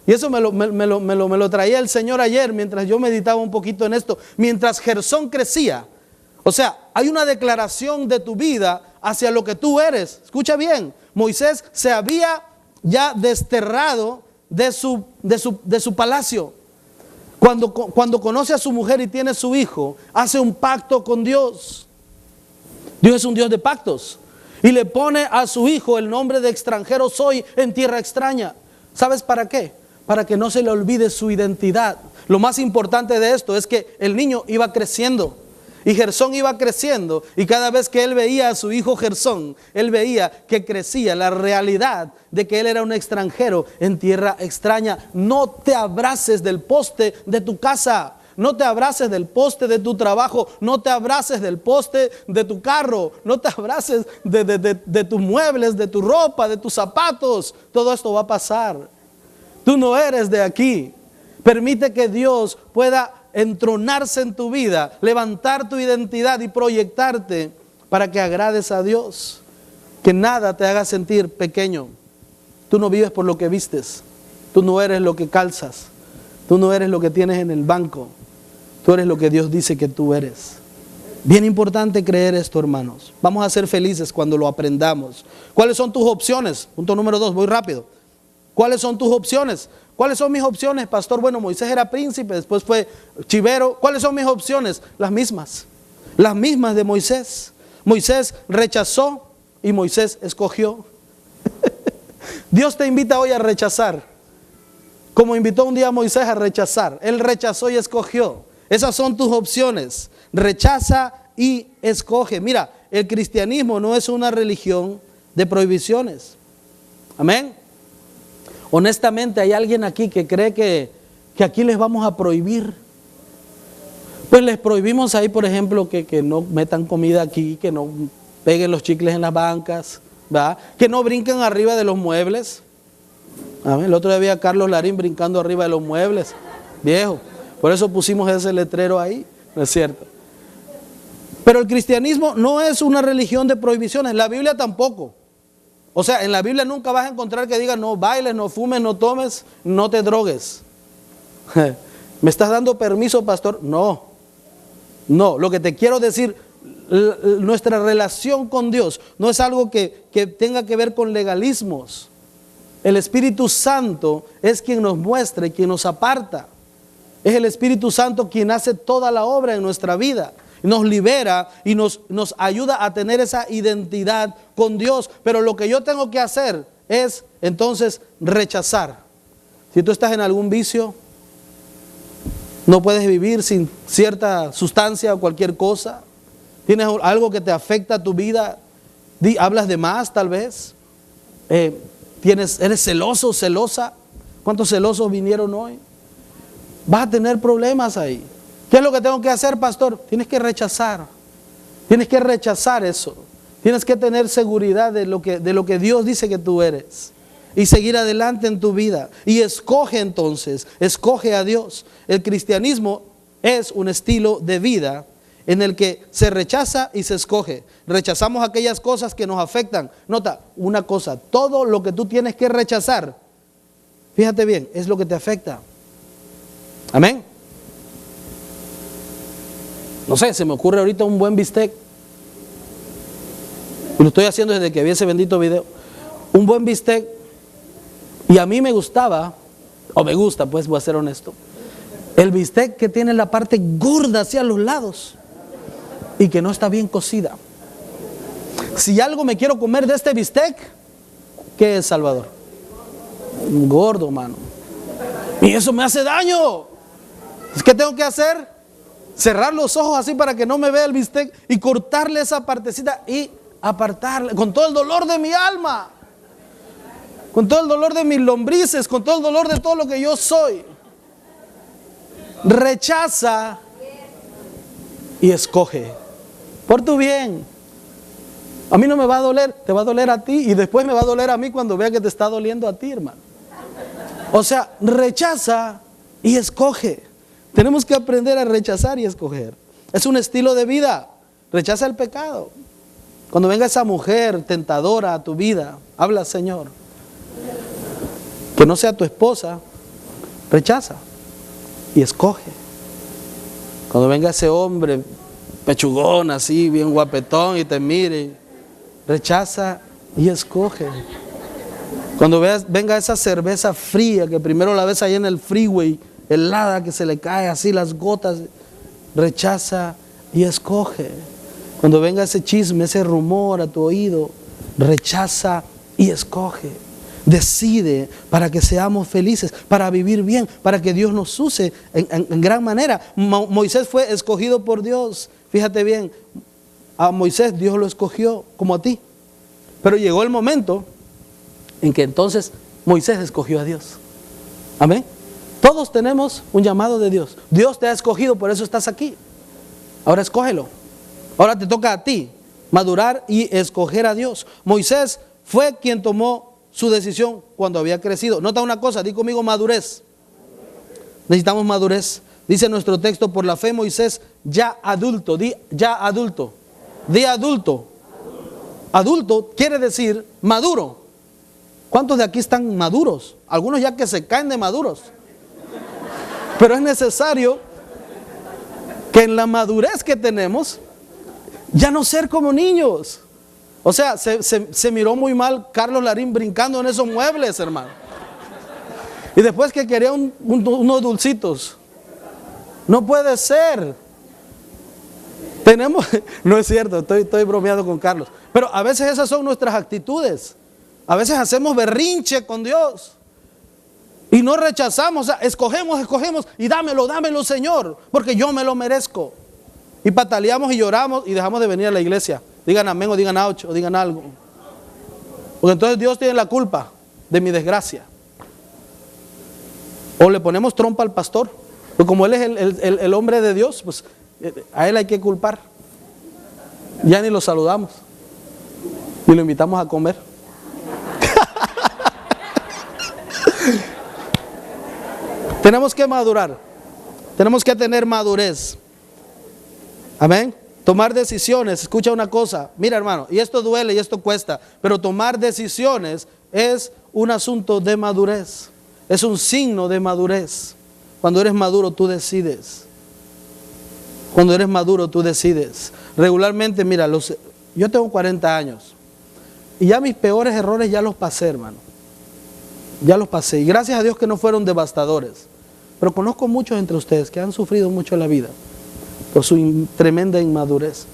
[SPEAKER 1] y eso me lo traía el Señor ayer mientras yo meditaba un poquito en esto, mientras Gersón crecía, o sea, hay una declaración de tu vida hacia lo que tú eres. Escucha bien, Moisés se había ya desterrado de su palacio. Cuando conoce a su mujer y tiene su hijo, hace un pacto con Dios. Dios es un Dios de pactos. Y le pone a su hijo el nombre de extranjero soy en tierra extraña. ¿Sabes para qué? Para que no se le olvide su identidad. Lo más importante de esto es que el niño iba creciendo. Y Gersón iba creciendo, y cada vez que él veía a su hijo Gersón, él veía que crecía la realidad de que él era un extranjero en tierra extraña. No te abraces del poste de tu casa, no te abraces del poste de tu trabajo, no te abraces del poste de tu carro, no te abraces de tus muebles, de tu ropa, de tus zapatos. Todo esto va a pasar. Tú no eres de aquí. Permite que Dios pueda entronarse en tu vida, levantar tu identidad y proyectarte para que agrades a Dios. Que nada te haga sentir pequeño. Tú no vives por lo que vistes. Tú no eres lo que calzas. Tú no eres lo que tienes en el banco. Tú eres lo que Dios dice que tú eres. Bien importante creer esto, hermanos. Vamos a ser felices cuando lo aprendamos. ¿Cuáles son tus opciones? Punto número 2, voy rápido. ¿Cuáles son tus opciones? ¿Cuáles son mis opciones, pastor? Bueno, Moisés era príncipe, después fue chivero. ¿Cuáles son mis opciones? Las mismas de Moisés. Moisés rechazó y Moisés escogió. Dios te invita hoy a rechazar, como invitó un día a Moisés a rechazar. Él rechazó y escogió. Esas son tus opciones. Rechaza y escoge. Mira, el cristianismo no es una religión de prohibiciones. Amén. Honestamente, ¿hay alguien aquí que cree que aquí les vamos a prohibir? Pues les prohibimos ahí, por ejemplo, que no metan comida aquí, que no peguen los chicles en las bancas, ¿verdad? Que no brinquen arriba de los muebles. Amén. El otro día vi a Carlos Larín brincando arriba de los muebles, viejo. Por eso pusimos ese letrero ahí, ¿no es cierto? Pero el cristianismo no es una religión de prohibiciones, la Biblia tampoco. O sea, en la Biblia nunca vas a encontrar que diga no bailes, no fumes, no tomes, no te drogues. ¿Me estás dando permiso, pastor? No, lo que te quiero decir, nuestra relación con Dios no es algo que tenga que ver con legalismos. El Espíritu Santo es quien nos muestra y quien nos aparta. Es el Espíritu Santo quien hace toda la obra en nuestra vida. Nos libera y nos ayuda a tener esa identidad con Dios. Pero lo que yo tengo que hacer es entonces rechazar. Si tú estás en algún vicio, no puedes vivir sin cierta sustancia o cualquier cosa. Tienes algo que te afecta a tu vida. Hablas de más tal vez. Eres celoso, celosa. ¿Cuántos celosos vinieron hoy? Vas a tener problemas ahí. ¿Qué es lo que tengo que hacer, pastor? Tienes que rechazar. Tienes que rechazar eso. Tienes que tener seguridad de lo que Dios dice que tú eres. Y seguir adelante en tu vida. Y escoge entonces, escoge a Dios. El cristianismo es un estilo de vida en el que se rechaza y se escoge. Rechazamos aquellas cosas que nos afectan. Nota, una cosa, todo lo que tú tienes que rechazar, fíjate bien, es lo que te afecta. Amén. No sé, se me ocurre ahorita un buen bistec. Y lo estoy haciendo desde que vi ese bendito video. Un buen bistec. Y a mí me gustaba, o me gusta, pues voy a ser honesto, el bistec que tiene la parte gorda hacia los lados y que no está bien cocida. Si algo me quiero comer de este bistec, ¿qué es, Salvador? Un gordo, mano. Y eso me hace daño. ¿Qué tengo que hacer? Cerrar los ojos así para que no me vea el bistec y cortarle esa partecita y apartarle con todo el dolor de mi alma, con todo el dolor de mis lombrices, con todo el dolor de todo lo que yo soy. Rechaza y escoge por tu bien. A mí no me va a doler, te va a doler a ti y después me va a doler a mí cuando vea que te está doliendo a ti, hermano. O sea, rechaza y escoge. Tenemos que aprender a rechazar y escoger. Es un estilo de vida. Rechaza el pecado. Cuando venga esa mujer tentadora a tu vida, habla, Señor. Que no sea tu esposa, rechaza y escoge. Cuando venga ese hombre pechugón así, bien guapetón y te mire, rechaza y escoge. Cuando venga esa cerveza fría que primero la ves ahí en el freeway, helada, que se le cae así las gotas, rechaza y escoge. Cuando venga ese chisme, ese rumor a tu oído, rechaza y escoge. Decide para que seamos felices, para vivir bien, para que Dios nos use en gran manera. Moisés fue escogido por Dios. Fíjate bien, a Moisés Dios lo escogió como a ti. Pero llegó el momento en que entonces Moisés escogió a Dios. Amén. Todos tenemos un llamado de Dios. Dios te ha escogido, por eso estás aquí. Ahora escógelo. Ahora te toca a ti madurar y escoger a Dios. Moisés fue quien tomó su decisión cuando había crecido. Nota una cosa, di conmigo madurez. Necesitamos madurez. Dice nuestro texto, por la fe Moisés ya adulto, di ya adulto, di adulto. Adulto quiere decir maduro. ¿Cuántos de aquí están maduros? Algunos ya que se caen de maduros. Pero es necesario que en la madurez que tenemos, ya no ser como niños. O sea, se miró muy mal Carlos Larín brincando en esos muebles, hermano. Y después que quería unos dulcitos. No puede ser. No es cierto, estoy bromeando con Carlos. Pero a veces esas son nuestras actitudes. A veces hacemos berrinche con Dios. Y no rechazamos, o sea, escogemos y dámelo Señor, porque yo me lo merezco. Y pataleamos y lloramos y dejamos de venir a la iglesia. Digan amén o digan ouch o digan algo. Porque entonces Dios tiene la culpa de mi desgracia. O le ponemos trompa al pastor. Porque como él es el hombre de Dios, pues a él hay que culpar. Ya ni lo saludamos. Y lo invitamos a comer. Tenemos que madurar. Tenemos que tener madurez. Amén. Tomar decisiones. Escucha una cosa. Mira, hermano, y esto duele y esto cuesta. Pero tomar decisiones es un asunto de madurez. Es un signo de madurez. Cuando eres maduro, tú decides. Cuando eres maduro, tú decides. Regularmente, mira, yo tengo 40 años. Y ya mis peores errores ya los pasé, hermano. Ya los pasé. Y gracias a Dios que no fueron devastadores. Pero conozco muchos entre ustedes que han sufrido mucho en la vida por su tremenda inmadurez.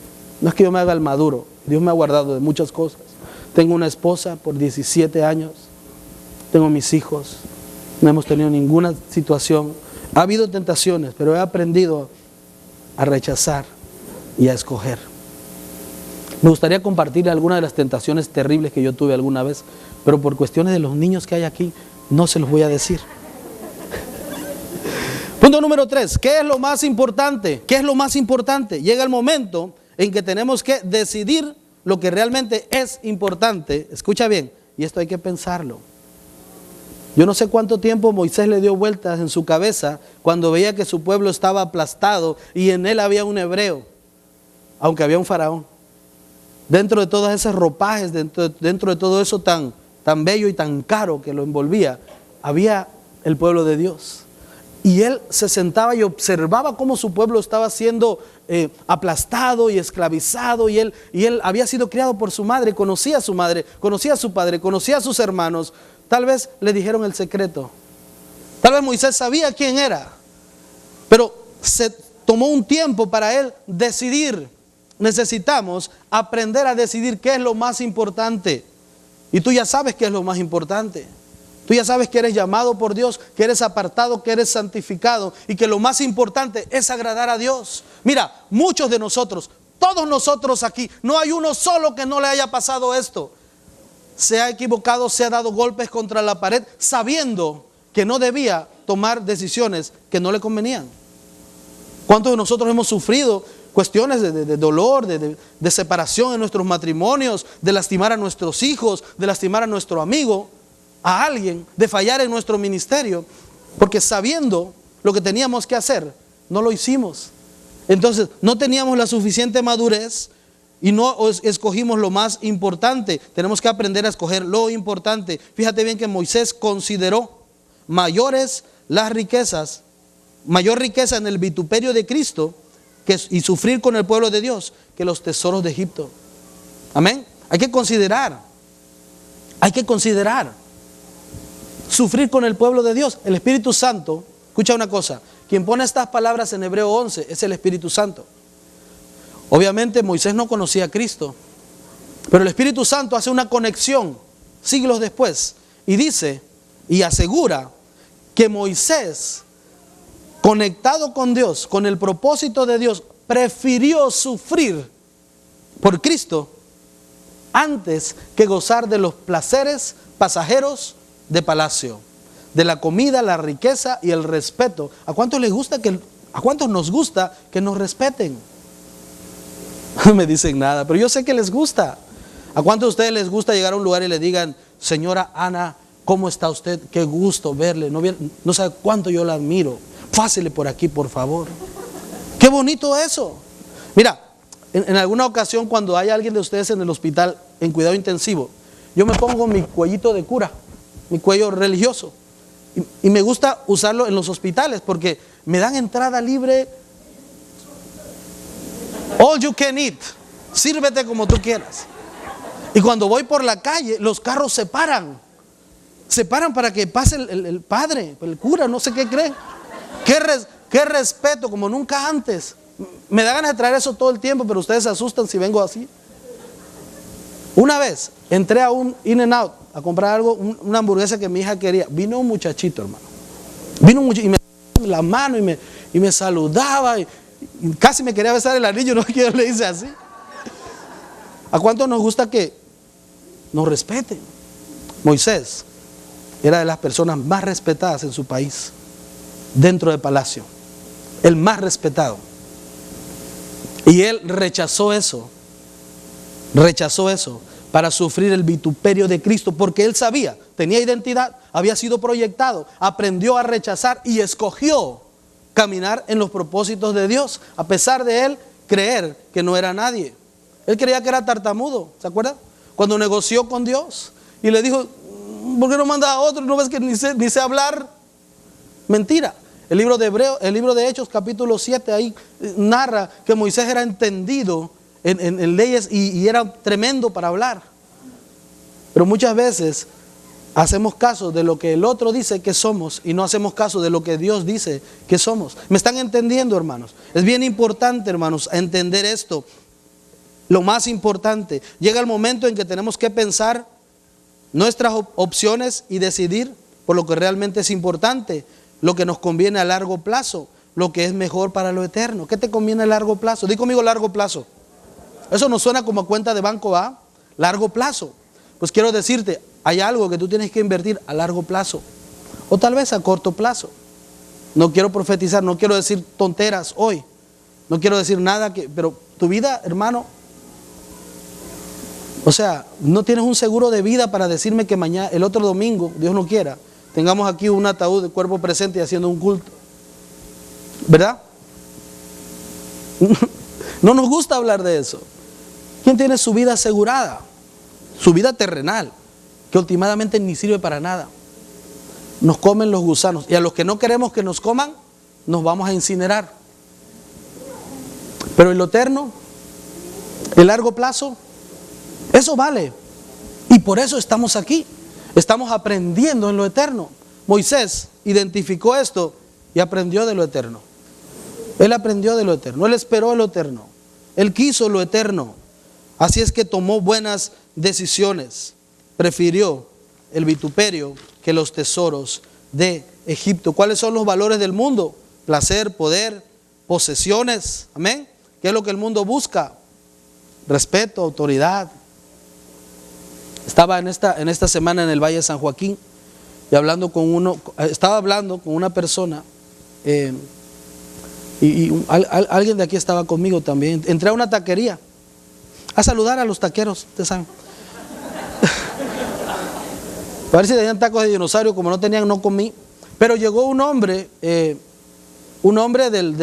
[SPEAKER 1] No es que yo me haga el maduro. Dios me ha guardado de muchas cosas. Tengo una esposa por 17 años. Tengo mis hijos. No hemos tenido ninguna situación. Ha habido tentaciones, pero he aprendido a rechazar y a escoger. Me gustaría compartir algunas de las tentaciones terribles que yo tuve alguna vez, pero por cuestiones de los niños que hay aquí, no se los voy a decir. Punto número 3, ¿qué es lo más importante? ¿Qué es lo más importante? Llega el momento en que tenemos que decidir lo que realmente es importante. Escucha bien, y esto hay que pensarlo. Yo no sé cuánto tiempo Moisés le dio vueltas en su cabeza cuando veía que su pueblo estaba aplastado y en él había un hebreo, aunque había un faraón. Dentro de todas esas ropajes, dentro de todo eso tan bello y tan caro que lo envolvía, había el pueblo de Dios. Y él se sentaba y observaba cómo su pueblo estaba siendo aplastado y esclavizado. Y él había sido criado por su madre, conocía a su madre, conocía a su padre, conocía a sus hermanos. Tal vez le dijeron el secreto. Tal vez Moisés sabía quién era. Pero se tomó un tiempo para él decidir. Necesitamos aprender a decidir qué es lo más importante. Y tú ya sabes qué es lo más importante. Tú ya sabes que eres llamado por Dios, que eres apartado, que eres santificado y que lo más importante es agradar a Dios. Mira, muchos de nosotros, todos nosotros aquí, no hay uno solo que no le haya pasado esto. Se ha equivocado, se ha dado golpes contra la pared sabiendo que no debía tomar decisiones que no le convenían. ¿Cuántos de nosotros hemos sufrido cuestiones de dolor, de separación en nuestros matrimonios, de lastimar a nuestros hijos, de lastimar a nuestro amigo, a alguien, de fallar en nuestro ministerio, porque sabiendo lo que teníamos que hacer, no lo hicimos? Entonces no teníamos la suficiente madurez y no escogimos lo más importante. Tenemos que aprender a escoger lo importante. Fíjate bien que Moisés consideró mayores las riquezas, mayor riqueza en el vituperio de Cristo y sufrir con el pueblo de Dios que los tesoros de Egipto. Amén. Hay que considerar sufrir con el pueblo de Dios. El Espíritu Santo, escucha una cosa, quien pone estas palabras en Hebreo 11 es el Espíritu Santo. Obviamente Moisés no conocía a Cristo, pero el Espíritu Santo hace una conexión siglos después y dice y asegura que Moisés, conectado con Dios, con el propósito de Dios, prefirió sufrir por Cristo antes que gozar de los placeres pasajeros de palacio, de la comida, la riqueza y el respeto. ¿A cuántos nos gusta que nos respeten? No me dicen nada, pero yo sé que les gusta. ¿A cuántos de ustedes les gusta llegar a un lugar y le digan: señora Ana, ¿cómo está usted? Qué gusto verle, no sabe cuánto yo la admiro, pásele por aquí por favor? Qué bonito eso. Mira, en alguna ocasión cuando hay alguien de ustedes en el hospital en cuidado intensivo, yo me pongo mi cuellito de cura, mi cuello religioso. Y me gusta usarlo en los hospitales porque me dan entrada libre. All you can eat. Sírvete como tú quieras. Y cuando voy por la calle, los carros se paran. Se paran para que pase el padre, el cura, no sé qué creen. Qué respeto, como nunca antes. Me da ganas de traer eso todo el tiempo, pero ustedes se asustan si vengo así. Una vez entré a un In-N-Out a comprar algo, una hamburguesa que mi hija quería. Vino un muchachito, hermano. Vino un muchachito y me dio la mano y me saludaba y casi me quería besar el anillo, no que yo le hice así. ¿A cuánto nos gusta que nos respeten? Moisés era de las personas más respetadas en su país, dentro del palacio, el más respetado. Y él rechazó eso para sufrir el vituperio de Cristo, porque él sabía, tenía identidad, había sido proyectado, aprendió a rechazar y escogió caminar en los propósitos de Dios, a pesar de él creer que no era nadie. Él creía que era tartamudo, ¿se acuerdan? Cuando negoció con Dios y le dijo, ¿por qué no manda a otro? ¿No ves que ni sé hablar? Mentira. El libro de Hechos, capítulo 7, ahí narra que Moisés era entendido en leyes y era tremendo para hablar. Pero muchas veces hacemos caso de lo que el otro dice que somos y no hacemos caso de lo que Dios dice que somos. ¿Me están entendiendo, hermanos? Es bien importante, hermanos, entender esto. Lo más importante, llega el momento en que tenemos que pensar nuestras opciones y decidir por lo que realmente es importante, lo que nos conviene a largo plazo, lo que es mejor para lo eterno. ¿Qué te conviene a largo plazo? Di conmigo largo plazo. Eso no suena como cuenta de banco, ¿va? Largo plazo. Pues quiero decirte, hay algo que tú tienes que invertir a largo plazo, o tal vez a corto plazo. No quiero profetizar, no quiero decir tonteras hoy, no quiero decir nada pero tu vida, hermano, o sea, no tienes un seguro de vida para decirme que mañana, el otro domingo, Dios no quiera, tengamos aquí un ataúd de cuerpo presente y haciendo un culto, ¿verdad? No nos gusta hablar de eso. ¿Quién tiene su vida asegurada? Su vida terrenal, que últimamente ni sirve para nada. Nos comen los gusanos, y a los que no queremos que nos coman, nos vamos a incinerar. Pero en lo eterno, el largo plazo, eso vale. Y por eso estamos aquí. Estamos aprendiendo en lo eterno. Moisés identificó esto y aprendió de lo eterno. Él aprendió de lo eterno. Él esperó lo eterno. Él quiso lo eterno. Así es que tomó buenas decisiones. Prefirió el vituperio que los tesoros de Egipto. ¿Cuáles son los valores del mundo? Placer, poder, posesiones. Amén. ¿Qué es lo que el mundo busca? Respeto, autoridad. Estaba en esta semana en el Valle de San Joaquín y estaba hablando con una persona alguien de aquí estaba conmigo también. Entré a una taquería a saludar a los taqueros, ustedes saben. A ver si tenían tacos de dinosaurio, como no tenían, no comí. Pero llegó un hombre de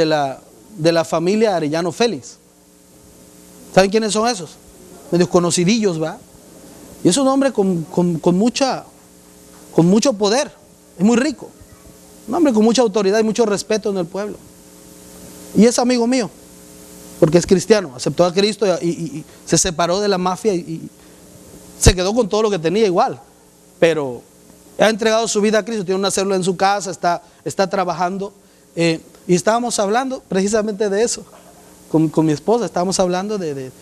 [SPEAKER 1] la familia Arellano Félix. ¿Saben quiénes son esos? Medios conocidillos, ¿va? Y es un hombre con mucho poder, es muy rico. Un hombre con mucha autoridad y mucho respeto en el pueblo. Y es amigo mío, porque es cristiano, aceptó a Cristo y se separó de la mafia y se quedó con todo lo que tenía igual. Pero ha entregado su vida a Cristo, tiene una célula en su casa, está trabajando. Y estábamos hablando precisamente de eso, con mi esposa, estábamos hablando de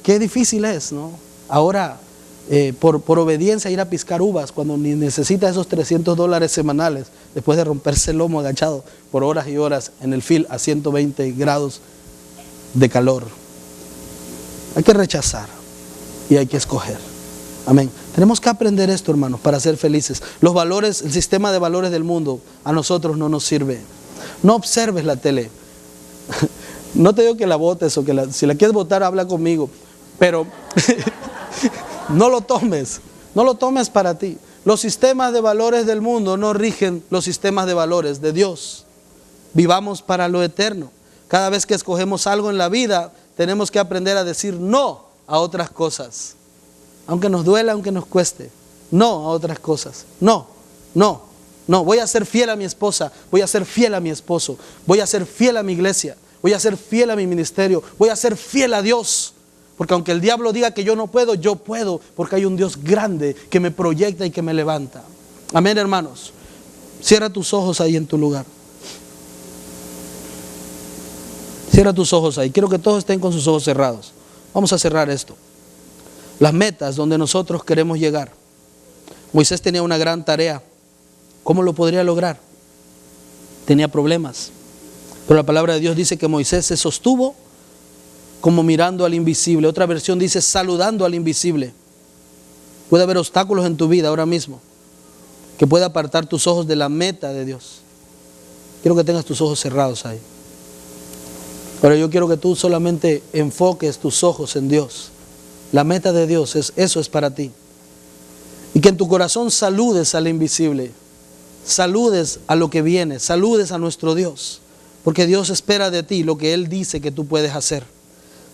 [SPEAKER 1] qué difícil es, ¿no? Ahora, por obediencia, ir a piscar uvas cuando ni necesita esos $300 semanales, después de romperse el lomo agachado por horas y horas en el fil a 120 grados de calor. Hay que rechazar y hay que escoger. Amén. Tenemos que aprender esto, hermanos, para ser felices. Los valores, el sistema de valores del mundo a nosotros no nos sirve. No observes la tele. No te digo que la votes o si la quieres votar, habla conmigo, pero no lo tomes para ti. Los sistemas de valores del mundo no rigen los sistemas de valores de Dios. Vivamos para lo eterno. Cada vez que escogemos algo en la vida, tenemos que aprender a decir no a otras cosas. aunque nos duela, aunque nos cueste. No a otras cosas. No. Voy a ser fiel a mi esposa, voy a ser fiel a mi esposo, voy a ser fiel a mi iglesia, voy a ser fiel a mi ministerio, voy a ser fiel a Dios. Porque aunque el diablo diga que yo no puedo, yo puedo, porque hay un Dios grande que me proyecta y que me levanta. Amén, hermanos. Cierra tus ojos ahí en tu lugar. Cierra tus ojos ahí. Quiero que todos estén con sus ojos cerrados. Vamos a cerrar esto. Las metas donde nosotros queremos llegar. Moisés tenía una gran tarea. ¿Cómo lo podría lograr? Tenía problemas. Pero la palabra de Dios dice que Moisés se sostuvo como mirando al invisible. Otra versión dice saludando al invisible. Puede haber obstáculos en tu vida ahora mismo que pueda apartar tus ojos de la meta de Dios. Quiero que tengas tus ojos cerrados ahí. Pero yo quiero que tú solamente enfoques tus ojos en Dios. La meta de Dios, eso es para ti. Y que en tu corazón saludes al invisible. Saludes a lo que viene. Saludes a nuestro Dios. Porque Dios espera de ti lo que Él dice que tú puedes hacer.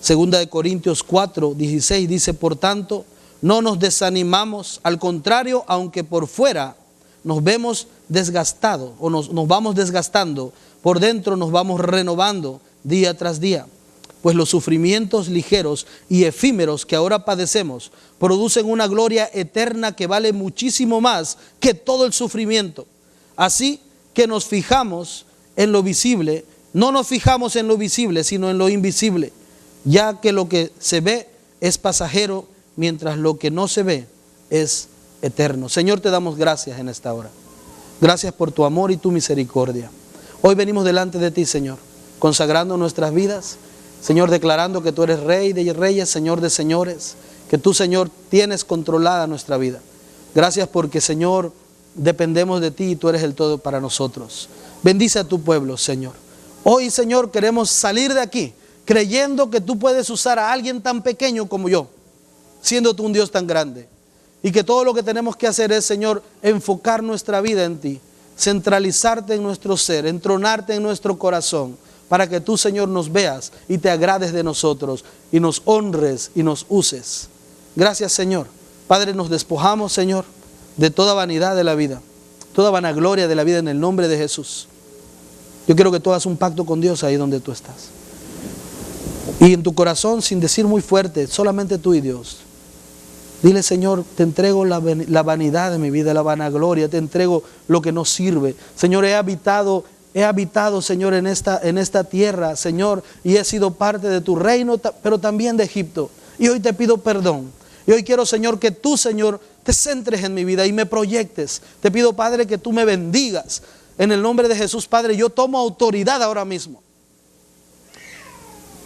[SPEAKER 1] Segunda de Corintios 4:16 dice, por tanto, no nos desanimamos. Al contrario, aunque por fuera nos vemos desgastados o nos vamos desgastando, por dentro nos vamos renovando día tras día. Pues los sufrimientos ligeros y efímeros que ahora padecemos producen una gloria eterna que vale muchísimo más que todo el sufrimiento. Así que nos fijamos en lo visible, no nos fijamos en lo visible, sino en lo invisible, ya que lo que se ve es pasajero, mientras lo que no se ve es eterno. Señor, te damos gracias en esta hora. Gracias por tu amor y tu misericordia. Hoy venimos delante de ti, Señor, consagrando nuestras vidas, Señor, declarando que tú eres Rey de reyes, Señor de señores, que tú, Señor, tienes controlada nuestra vida. Gracias porque, Señor, dependemos de ti y tú eres el todo para nosotros. Bendice a tu pueblo, Señor. Hoy, Señor, queremos salir de aquí creyendo que tú puedes usar a alguien tan pequeño como yo, siendo tú un Dios tan grande. Y que todo lo que tenemos que hacer es, Señor, enfocar nuestra vida en ti, centralizarte en nuestro ser, entronarte en nuestro corazón, para que tú, Señor, nos veas y te agrades de nosotros y nos honres y nos uses. Gracias, Señor. Padre, nos despojamos, Señor, de toda vanidad de la vida, toda vanagloria de la vida en el nombre de Jesús. Yo quiero que tú hagas un pacto con Dios ahí donde tú estás. Y en tu corazón, sin decir muy fuerte, solamente tú y Dios. Dile, Señor, te entrego la vanidad de mi vida, la vanagloria, te entrego lo que no sirve. Señor, he habitado, Señor, en esta tierra, Señor, y he sido parte de tu reino, pero también de Egipto. Y hoy te pido perdón. Y hoy quiero, Señor, que tú, Señor, te centres en mi vida y me proyectes. Te pido, Padre, que tú me bendigas. En el nombre de Jesús, Padre, yo tomo autoridad ahora mismo.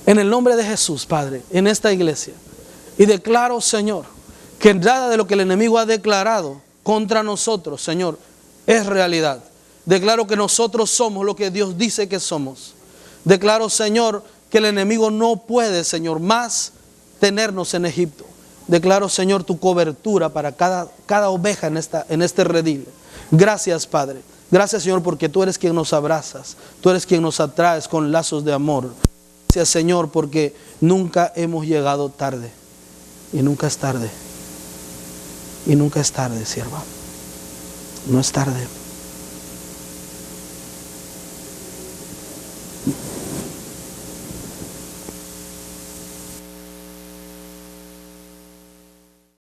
[SPEAKER 1] En el nombre de Jesús, Padre, en esta iglesia. Y declaro, Señor, que nada de lo que el enemigo ha declarado contra nosotros, Señor, es realidad. Declaro que nosotros somos lo que Dios dice que somos. Declaro, Señor, que el enemigo no puede, Señor, más tenernos en Egipto. Declaro, Señor, tu cobertura para cada oveja en este redil. Gracias, Padre. Gracias, Señor, porque tú eres quien nos abrazas. Tú eres quien nos atraes con lazos de amor. Gracias, Señor, porque nunca hemos llegado tarde. Y nunca es tarde. Y nunca es tarde, sierva. No es tarde.